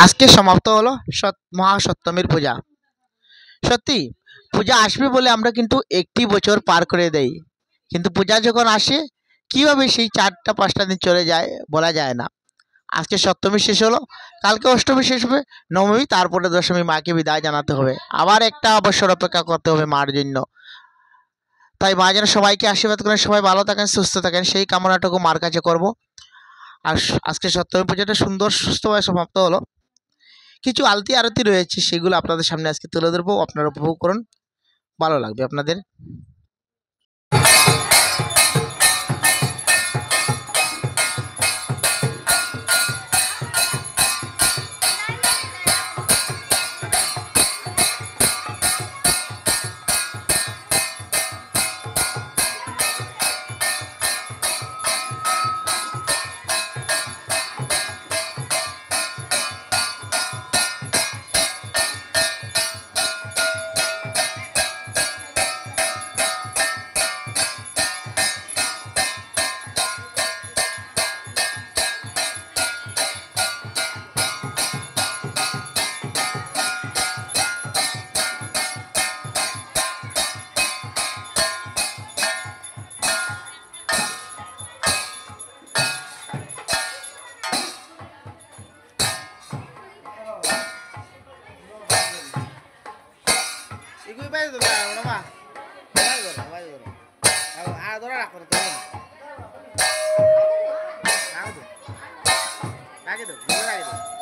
আজকে সমাপ্ত হলো মহাসপ্তমীর পূজা। সত্যি পূজা আসবে বলে আমরা কিন্তু একটি বছর পার করে দেই, কিন্তু পূজা যখন আসে কীভাবে সেই 4টা 5টা দিন চলে যায় বলা যায় না। আজকে সপ্তমী শেষ হলো, কালকে অষ্টমী শেষ হবে, নবমী, তারপরে দশমী, মাকে বিদায় জানাতে হবে, আবার একটা বছর অপেক্ষা করতে হবে মার জন্য। তাই মা যেন সবাইকে আশীর্বাদ করেন, সবাই ভালো থাকেন, সুস্থ থাকেন, সেই কামনাটুকু মার কাছে করব। আর আজকে সপ্তমী পুজোটা সুন্দর সুস্থভাবে সমাপ্ত হলো। কিছু আলতি আরতি রয়েছে, সেগুলো আপনাদের সামনে আজকে তুলে ধরবো, আপনারা উপভোগ করুন, ভালো লাগবে আপনাদের। Iku iba itu lah, nama. Baik. Ada orang aku tuh. Aku tuh. Lagi tuh, lagi tuh.